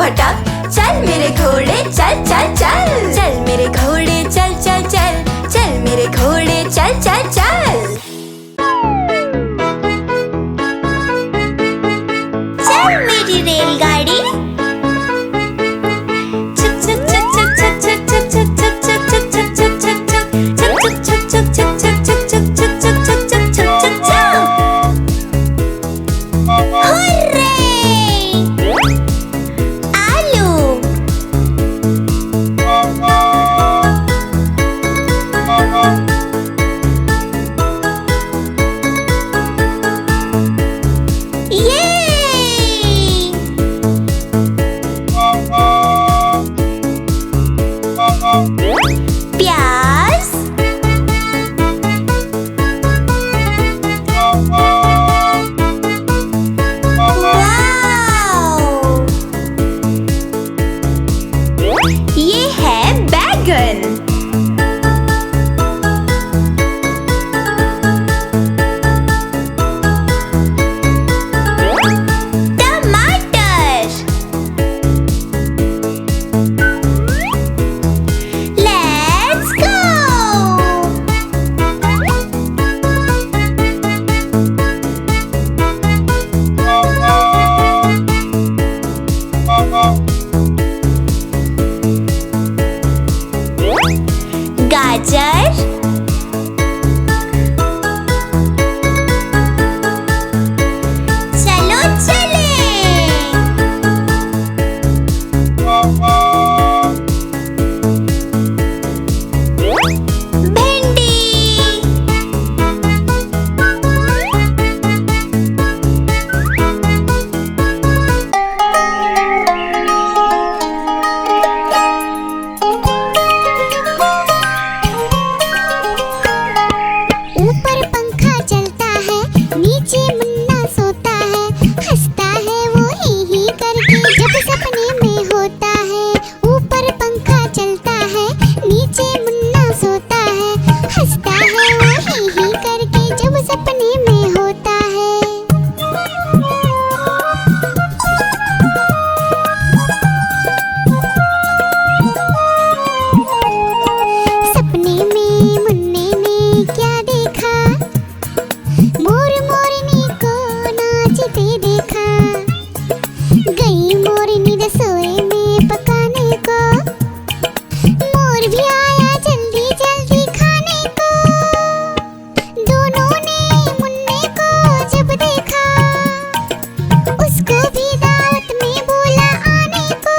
भटक, चल मेरे घोड़े चल चल चल। चल मेरे घोड़े चल चल चल, चल मेरे घोड़े चल चल चल। चल मेरी रेलगाड़ी, प्याज, ये है बैगन। गाजर, चलो चले। भिंडी, ऊपर पंखा चलता है, नीचे मुन्ना सोता है, हंसता है वो ही करके जब सपने में होता है। ऊपर पंखा चलता है, नीचे मुन्ना सोता है, हंसता है वो ही करके जब सपने में होता है। सपने में मुन्ने ने क्या देखा, मोर मोरनी को नाचते देखा। गई मोरनी रसोई में पकाने को, मोर भी आया जल्दी जल्दी खाने को। दोनों ने मुन्ने को जब देखा, उसको भी दावत में बोला आने को।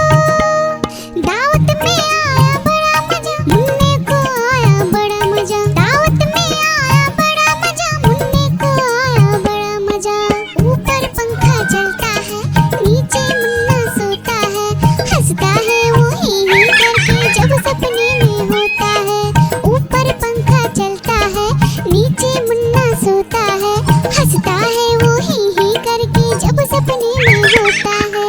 दावत में आया बड़ा मजा, मुन्ने को आया बड़ा मजा। दावत में आया बड़ा मजा, मुन्ने को आया बड़ा मजा। ऊपर पंखा चलता है, नीचे मुन्ना सोता है, हंसता है वो ही करके जब सपने में होता है। ऊपर पंखा चलता है, नीचे मुन्ना सोता है, हंसता है वो ही करके जब सपने में होता है।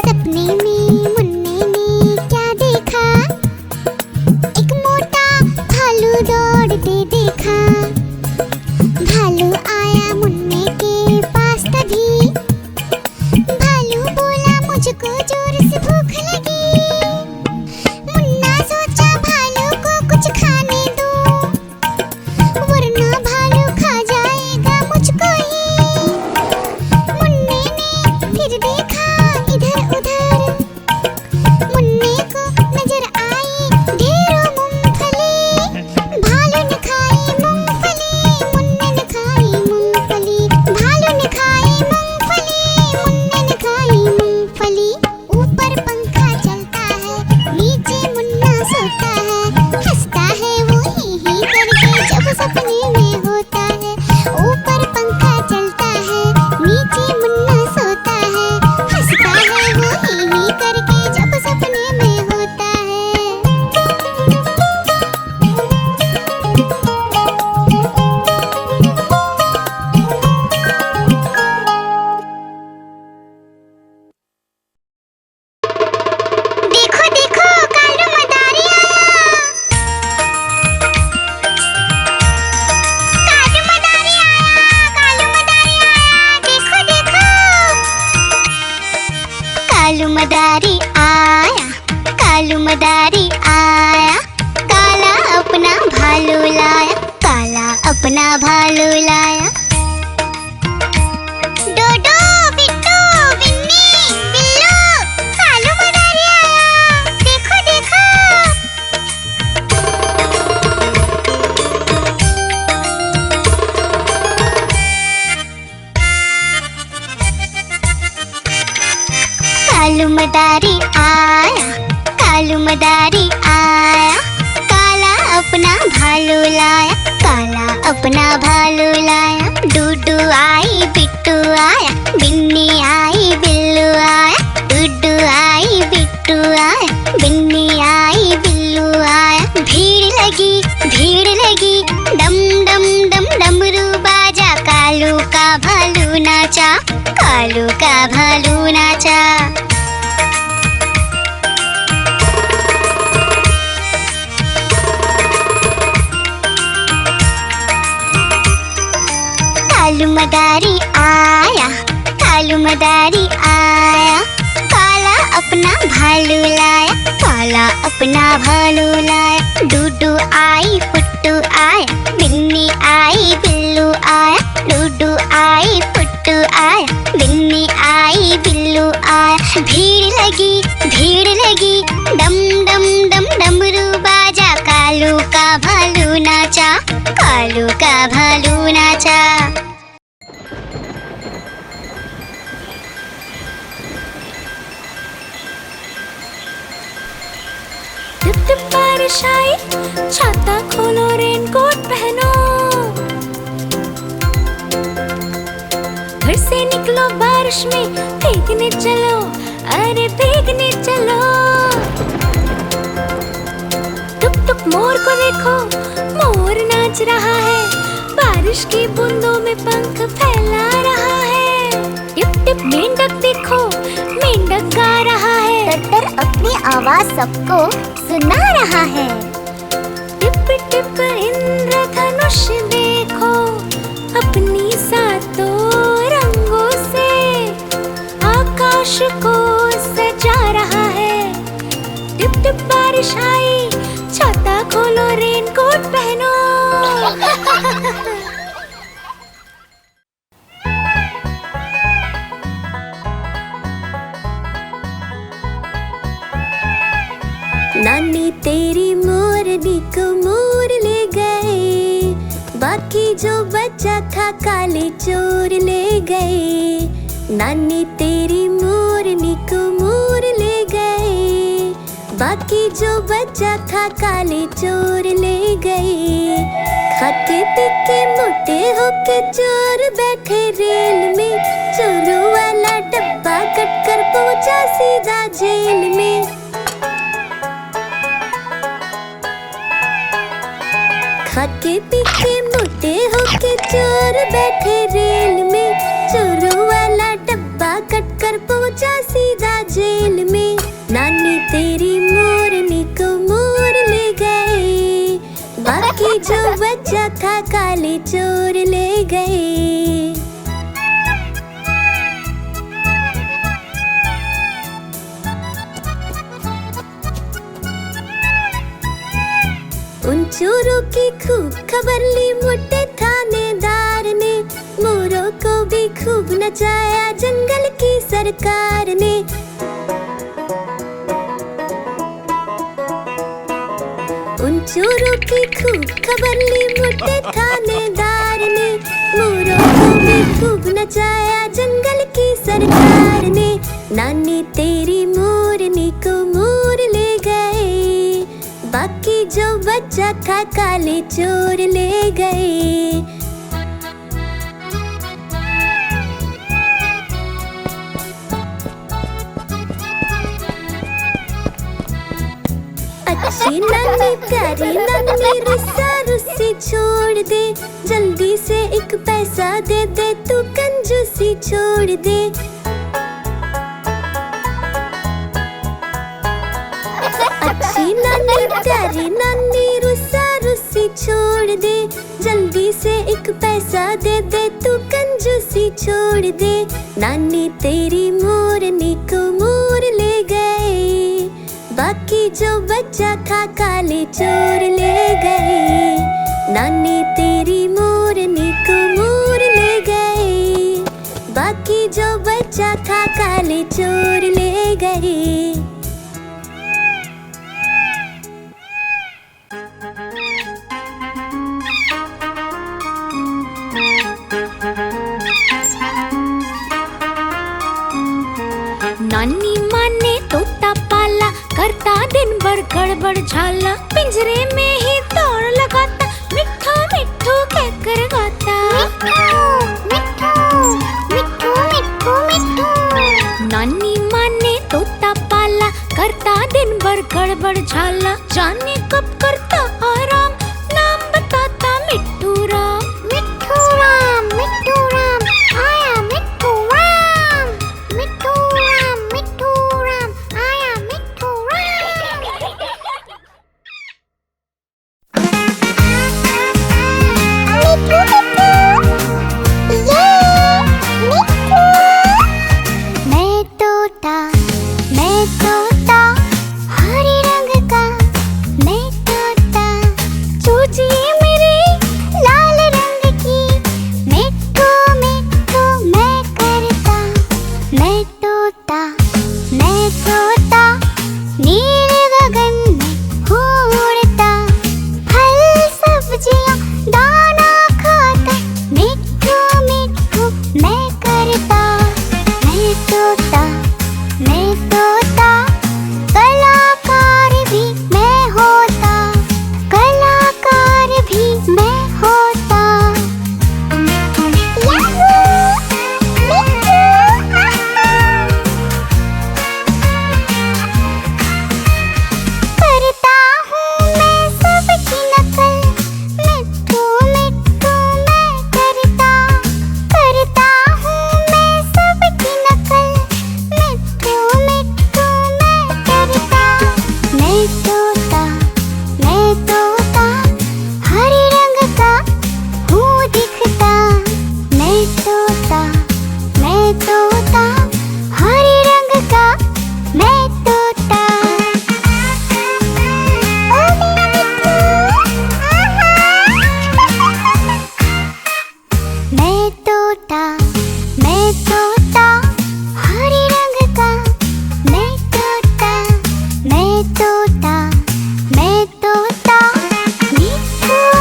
सपने में मुन्ने ने क्या देखा, एक मोटा भालू दौड़ते देखा। मदारी आया, कालू मदारी आया, काला अपना भालू लाया, काला अपना भालू लाया। डूडू आई बिट्टू आया, बिन्नी आई बिल्लू आया, डूडू आई बिट्टू आया, बिन्नी आई बिल्लू आया। भीड़ लगी डम डम डम डमरू बाजा, कालू का भालू नाचा, कालू का भालू नाचा। कालू मदारी आया, कालू मदारी आया, काला अपना भालू लाया, काला अपना भालू लाया। डूडू आई पुट्टू आया, बिन्नी आई बिल्लू आया, डूडू आई पुट्टू आया, बिन्नी आई बिल्लू आया। भीड़ लगी डम डम डम डमरू बाजा, कालू का भालू नाचा, कालू का भालू नाचा। टिप टिप बारिश आई, छाता खोलो रेनकोट पहनो, घर से निकलो बारिश में, भीगने चलो, अरे भीगने चलो। टुक टुक मोर को देखो, मोर नाच रहा है, बारिश की बूंदों में पंख फैला रहा है। टिप टिप मेंढक देखो, मेंढक गा रहा है, तर अपनी आवाज सबको सुना रहा है। टिप टिप इंद्रधनुष देखो, अपनी सातों रंगों से आकाश को सजा रहा है। टिप टिप बारिश आई, छाता खोलो रेनकोट पहनो। नानी तेरी मोरनी को मोर ले गए, बाकी जो बचा था काले चोर ले गए। नानी तेरी मोरनी को मोर ले गए, बाकी जो बचा था काले चोर ले गए। खाते पीके मोटे होके चोर बैठे रेल में, चोरों वाला डब्बा कट कर पहुंचा सीधा जेल में। खाके पीके मोटे होके चोर बैठे रेल में, चोरों वाला डब्बा कट कर पहुंचा सीधा जेल में। नानी तेरी मोरनी को मोर ले गए, बाकी जो बचा था काले चोर ले गए। उन चोरों की खूब खबर ली मोटे थानेदार ने, मोरों को भी खूब नचाया जंगल की सरकार ने। उन चोरों की खूब खबर ली मोटे थानेदार ने, मोरों को भी खूब नचाया जंगल की सरकार ने। नानी तेरी मोरनी को मोर ले गए, बाकी जो बचा था काले चोर ले गए। अच्छी नानी प्यारी नानी रुस्सा रुस्सी छोड़ दे, जल्दी से एक पैसा दे दे, तू कंजूसी छोड़ दे। अच्छी नानी प्यारी नानी रुस्सा रुस्सी छोड़ दे, जल्दी से एक पैसा दे दे, तू कंजूसी छोड़ दे। नानी तेरी मोरनी को मोर ले गए, बाकी जो बचा था काले चोर ले गए। नानी तेरी मोरनी को मोर ले गए, बाकी जो बचा था काले चोर ले गए। नानी माँ ने गड़बड़ झाला, पिंजरे में ही दौड़ लगाता, मिट्ठू मिट्ठू कहकर गाता। मिट्ठू मिट्ठू मिट्ठू मिट्ठू। नानी माँ ने तोता पाला, करता दिन भर गड़बड़ झाला, जाने कब करता आराम, नाम बताता मिट्ठू राम। मिट्ठू राम आया मिट्ठू राम। मिट्ठू राम आया मिट्ठू राम। मैं तोता हरे रंग का, मैं तोता चूजिए मेरे लाल रंग की, मिट्ठू मिट्ठू मैं करता। मैं तोता नील गगन में उड़ता, फल सब्जियां दाना खाता, मिट्ठू मिट्ठू मैं करता। मैं तोता कलाकार भी मैं होता, कलाकार भी मैं होता। करता हूँ मैं सबकी नकल, मिट्ठू मिट्ठू मैं करता। करता हूँ मैं सबकी नकल, मिट्ठू मिट्ठू मैं करता। मैं तोता हरे रंग का हूँ दिखता। मैं तोता हरे रंग का मैं तोता। ओ मेरा मिट्ठू। मैं तोता हरे रंग का मैं तोता। मिट्ठू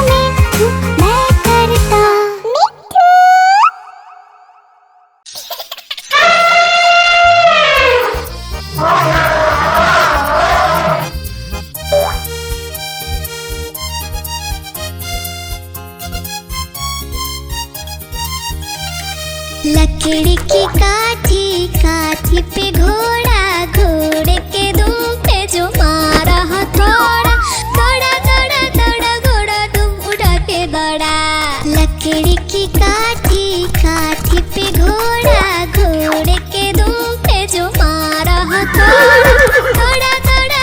मिट्ठू मैं करता। लकड़ी की काठी पे घोड़ा, घोड़े के दुम पे जो मारा हथौड़ा, दौड़ा घोड़ा दुम उड़ा के दौड़ा। लकड़ी की काठी पे घोड़ा, घोड़े के दुम पे जो मारा हथौड़ा, दौड़ा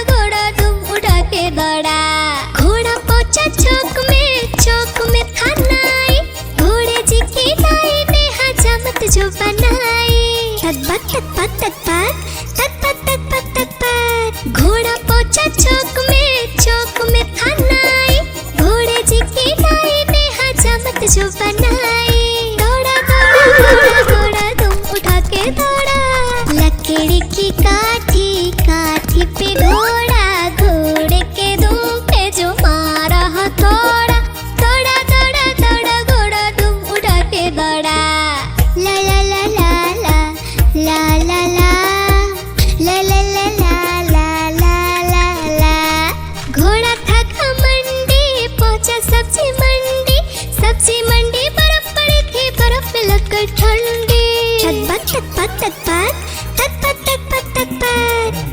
घोड़ा दुम उड़ा के दौड़ा। घोड़ा पहुंचा चौक में था नाई, घोड़े जी की दाई ने हजामत जो बनाई। तक घोड़ा पहुंचा चौक में था नाई, घोड़े जी की दाई ने हजामत जो बनाई। दौड़ा तुम उठा के दौड़ा। लकड़ी की काठी पे घोड़ा, घोड़े के दुम पे जो मारा हथौड़ा, दौड़ा घोड़ा तुम उठा के दौड़ा। ला ला ला ला ला ला ला ला ला ला ला ला ला ला ला। घोड़ा था घमंडी, पहुंचा सब्जी मंडी, बर्फ पड़ी थी, बर्फ में लगकर ठंडी।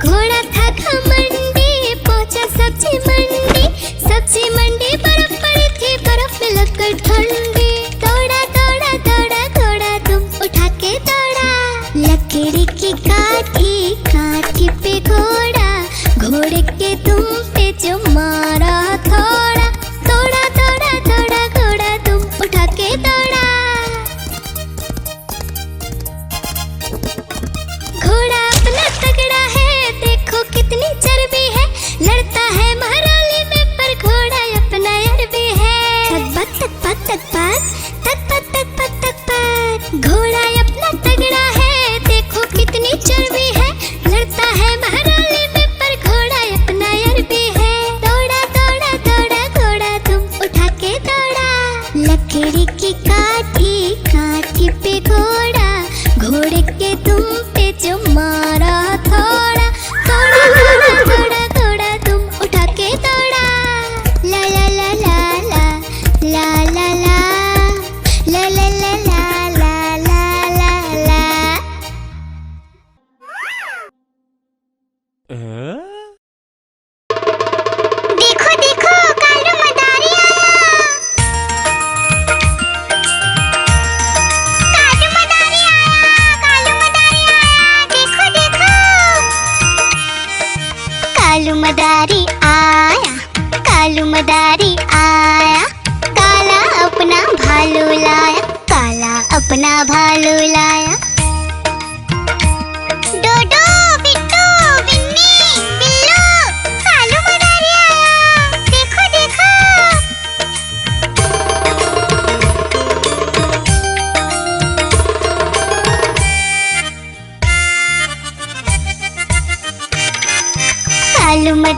घोड़ा था घमंडी, पहुंचा सब्जी मंडी, बर्फ पड़ी थी, बर्फ में लगकर ठंडी। दौड़ा घोड़ा तुम उठा के दौड़ा। लकड़ी की काठी पे घोड़ा, घोड़े के तुम पे जो मारा हथौड़ा, दौड़ा घोड़ा तुम उठा के दौड़ा। घोड़ा अपना तगड़ा है, देखो कितनी चर्बी है, लड़ता है महाराली में पर घोड़ा अपना अरबी है। घोड़ा अपना तगड़ा है, देखो कितनी चर्बी है, लड़ता है महाराली में पर घोड़ा अपना अरबी है। दौड़ा घोड़ा तुम उठा के दौड़ा। लकड़ी की काठी पे घोड़ा, घोड़े के तुम पे जो मारा हथौड़ा, दौड़ा घोड़ा तुम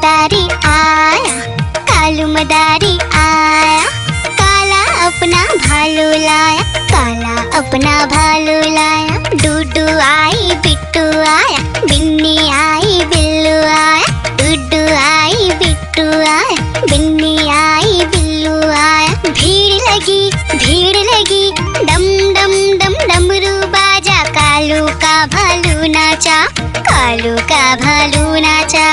मदारी आया, कालू मदारी आया, काला अपना भालू लाया, काला अपना भालू लाया। डूडू आई बिट्टू आया, बिन्नी आई बिल्लू आया, डूडू आई बिट्टू आया, बिन्नी आई बिल्लू आया। भीड़ लगी डम डम डम डमरू बाजा, कालू का भालू नाचा, कालू का भालू नाचा।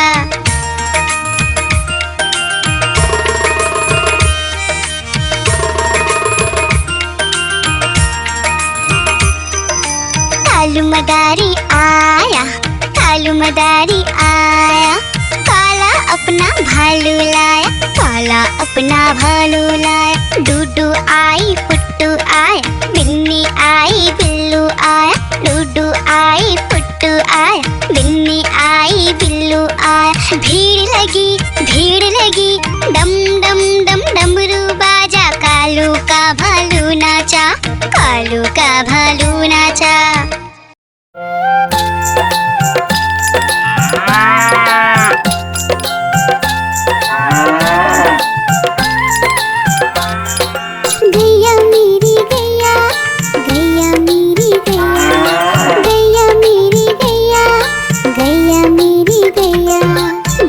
कालू मदारी आया, कालू मदारी आया, काला अपना भालू लाया, काला अपना भालू लाया। डूडू आई पुट्टू आया, बिन्नी आई बिल्लू आया, डूडू आई पुट्टू आया, बिन्नी आई बिल्लू आया। भीड़ लगी डम डम डम डमरू बाजा, कालू का भालू नाचा, कालू का भालू नाचा। गैया मेरी गैया, गैया मेरी गैया, गैया मेरी गैया, गैया मेरी गैया,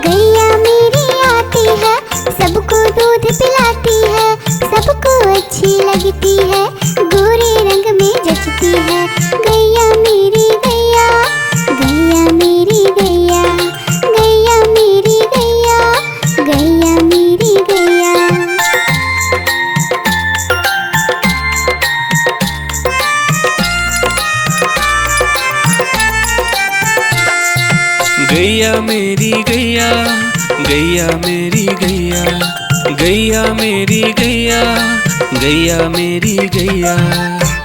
गैया मेरी आती है, सबको दूध पिलाती है, सबको अच्छी लगती है, गोरे रंग में जचती है। गैया मेरी गैया, गैया मेरी गैया, गैया मेरी गैया, गैया मेरी गैया। गैया मेरी गैया, गैया मेरी गैया, गैया मेरी गैया, गैया मेरी गैया।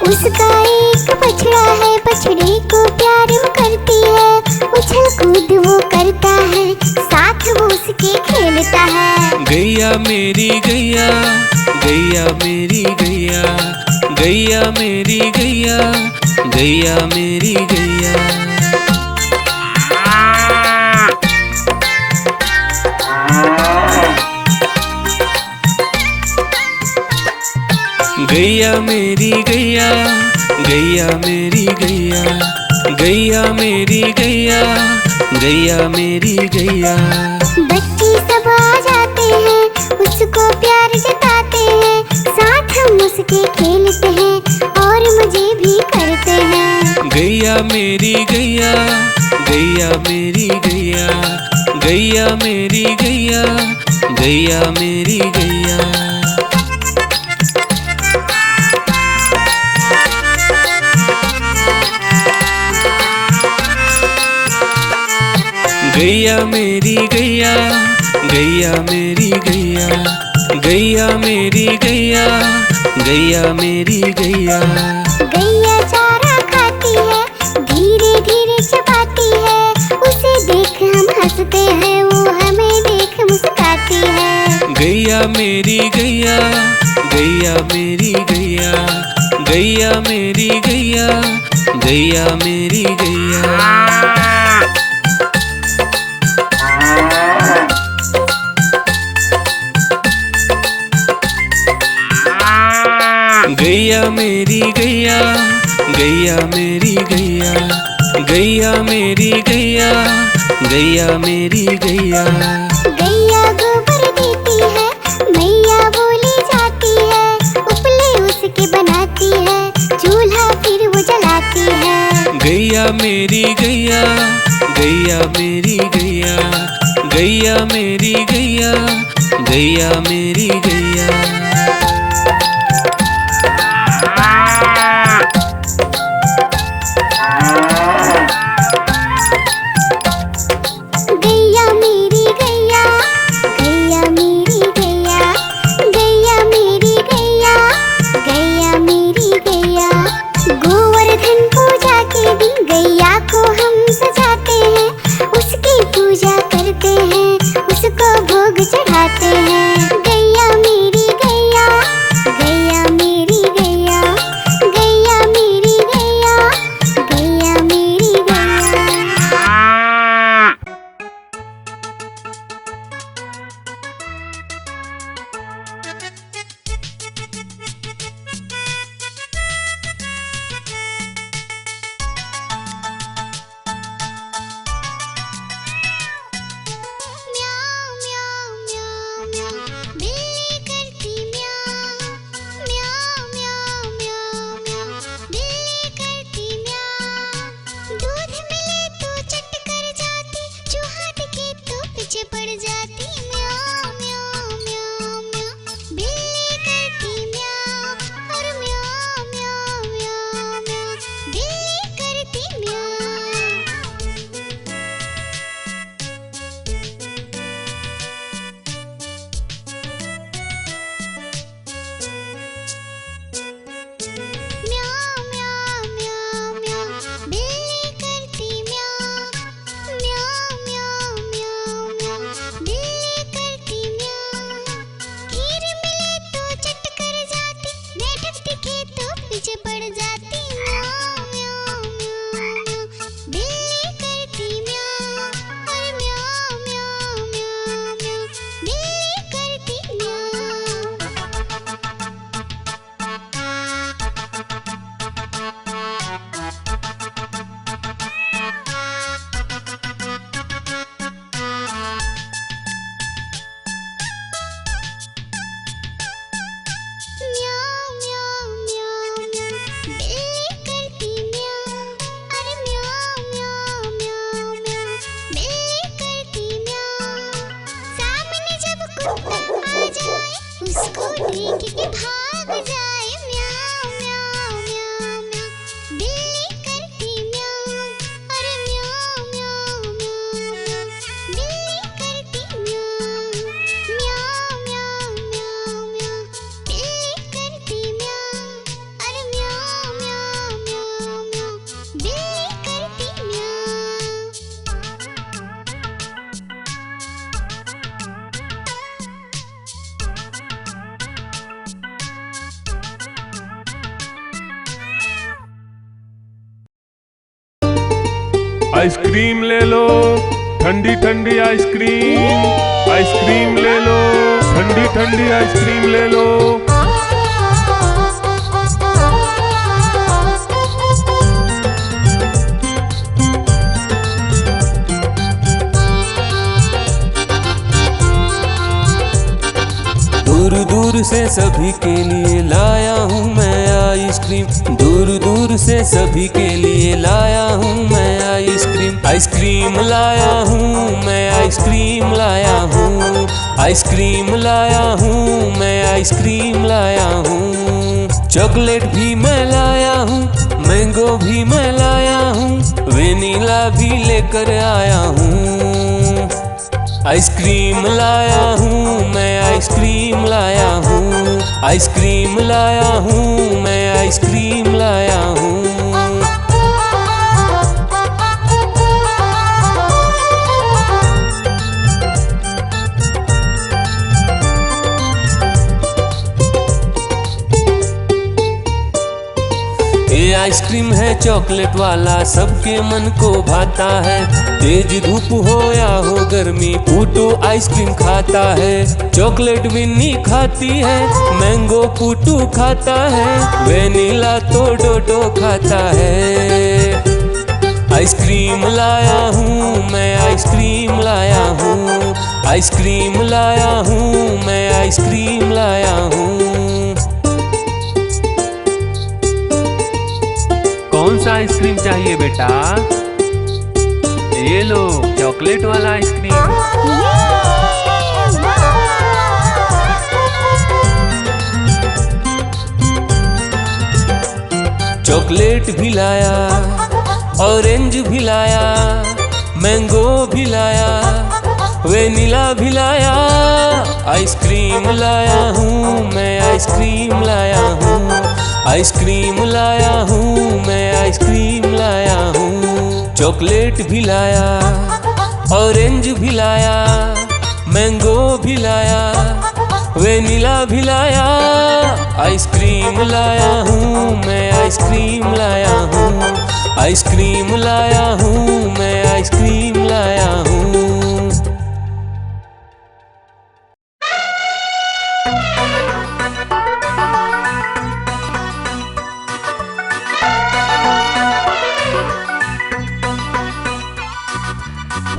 उसका एक बछड़ा है, बछड़े को प्यार वो करती है, उछल कूद वो करता है, साथ वो उसके खेलता है। गैया मेरी गैया, गैया मेरी गैया, गैया मेरी गैया, गैया मेरी गैया। गैया मेरी गैया, गैया मेरी गैया, गैया मेरी गैया, गैया मेरी गैया। बच्चे सब आ जाते हैं, उसको प्यार जताते हैं, साथ हम उसके खेलते हैं और मजे भी करते हैं। गैया मेरी गैया, गैया मेरी गैया, गैया मेरी गैया, गैया मेरी गैया। गैया मेरी गैया, गैया मेरी गैया, गैया मेरी गैया, गैया मेरी गैया। गैया चारा खाती है, धीरे धीरे चबाती है, उसे देख हम हंसते हैं, वो हमें देख मुस्काती है। गैया मेरी गैया, गैया मेरी गैया, गैया मेरी गैया, गैया मेरी गैया। गैया मेरी गैया, गैया मेरी गैया, गैया मेरी गैया, गैया मेरी गैया। गैया गोबर देती है, मैया बोली जाती है, उपले उसके बनाती है, चूल्हा फिर वो जलाती है। गैया मेरी गैया, गैया मेरी गैया, गैया मेरी गैया, गैया मेरी गैया। गैया मेरी गैया, गैया मेरी गैया, गैया मेरी गैया, गैया मेरी गैया। गोवर्धन पूजा के दिन गैया को हम सजाते हैं, उसकी पूजा करते हैं, उसको भोग चढ़ाते हैं। गैया मेरी गैया, देख के भाग जाए म्याऊं म्याऊं म्याऊं म्याऊं। बिल्ली करती म्याऊं, अरे म्याऊं म्याऊं म्याऊं म्याऊं। बिल्ली करती म्याऊं म्याऊं म्याऊं म्याऊं म्याऊं। बिल्ली करती म्याऊं, अरे म्याऊं म्याऊं म्याऊं म्याऊं। बिल्ली करती म्याऊं। आइसक्रीम ले लो, ठंडी ठंडी आइसक्रीम। आइसक्रीम ले लो, ठंडी ठंडी आइसक्रीम ले लो। दूर दूर से सभी के लिए लाया हूँ मैं आइसक्रीम। दूर दूर से सभी के लिए लाया हूँ मैं आइसक्रीम। आइसक्रीम लाया हूँ मैं, आइसक्रीम लाया हूँ। आइसक्रीम लाया हूँ मैं, आइसक्रीम लाया हूँ। चॉकलेट भी मैं लाया हूँ, मैंगो भी मैं लाया हूँ, वेनिला भी लेकर आया हूँ। आइसक्रीम लाया हूँ मैं, आइसक्रीम लाया हूँ। आइसक्रीम लाया हूँ मैं, आइसक्रीम लाया हूँ। ये आइसक्रीम है चॉकलेट वाला, सबके मन को भाता है। तेज धूप हो या हो गर्मी, पूटू आइसक्रीम खाता है। चॉकलेट विन्नी खाती है, मैंगो पूटू खाता है, वेनिला तो डोडो खाता है। आइसक्रीम लाया हूँ मैं, आइसक्रीम लाया हूँ। आइसक्रीम लाया हूँ मैं, आइसक्रीम लाया हूँ। कौन सा आइसक्रीम चाहिए बेटा? ये लो चॉकलेट वाला आइसक्रीम। चॉकलेट भी लाया, ऑरेंज भी लाया, मैंगो भी लाया, वेनिला भी लाया। आइसक्रीम लाया हूँ मैं, आइसक्रीम लाया हूँ। आइसक्रीम लाया हूँ मैं, आइसक्रीम लाया हूँ। चॉकलेट भी लाया, ऑरेंज भी लाया, मैंगो भी लाया, वेनिला भी लाया। आइसक्रीम लाया हूँ मैं, आइसक्रीम लाया हूँ। आइसक्रीम लाया हूँ मैं, आइसक्रीम लाया हूँ।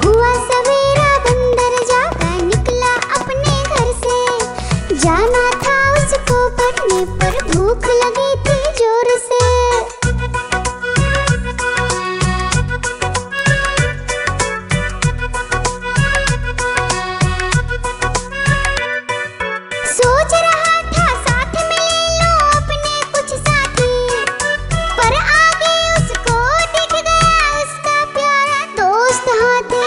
हुआ सवेरा बंदर जागा निकला अपने घर से। जाना था उसको पढ़ने पर भूख लगी थी जोर से। सोच रहा था साथ में ले लो अपने कुछ साथी, पर आगे उसको दिख गया उसका प्यारा दोस्त हाथी।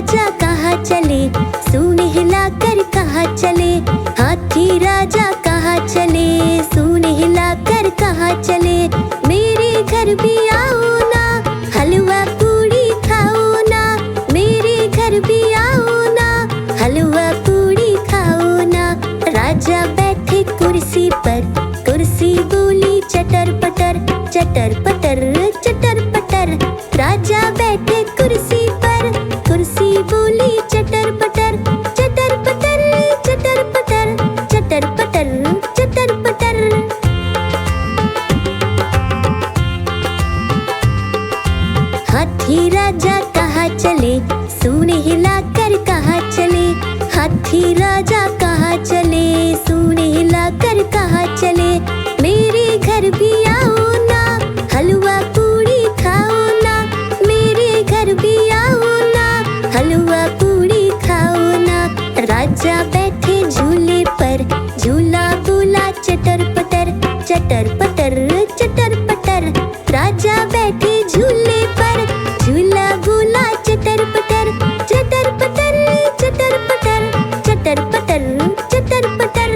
राजा कहाँ चले, सूंड हिलाकर कहाँ चले। हाथी राजा कहाँ चले, सूंड हिलाकर कहाँ चले। मेरे घर भी आओ ना, हलवा पूड़ी खाओ ना। मेरे घर भी आओ ना, हलवा पूड़ी खाओ ना। राजा बैठे कुर्सी पर, कुर्सी बोली चटर पटर, चटर पटर, चटर पटर। राजा बैठे कुर्सी पर, कुर्सी बोली चटर पटर, चटर पटर, चटर पटर, चटर पटर, चटर पटर। हाथी राजा कहाँ चले, सूंड हिलाकर कहाँ चले। हाथी राजा कहाँ चले, सूंड हिलाकर कहाँ चले। मेरे घर भी आओ ना, हलवा पूड़ी खाओ ना। मेरे घर भी आओ ना, हलवा पूड़ी खाओ ना। राजा बैठे झूले पर, झूला बोला चटर पटर, चटर पटर, चटर पटर। राजा बैठे झूले पर, झूला बोला चटर पटर, चटर पटर, चटर पटर, चटर पटर, चटर पटर।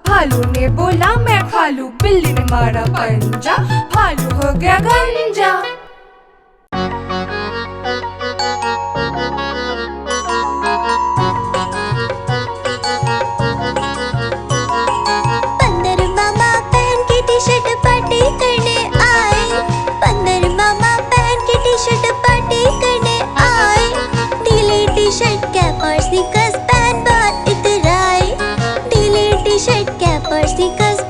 भालू ने बोला मैं खा लूं, बिल्ली ने मारा पंजा, भालू हो गया गंजा। बंदर मामा पहन के टी शर्ट पार्टी करने आए, बंदर मामा पहन के टी शर्ट पार्टी करने आए, ढीली टी शर्ट कैप और स्नीकर्स पहन बहुत इतराए, ढीली टी शर्ट कैप और स्नीकर्स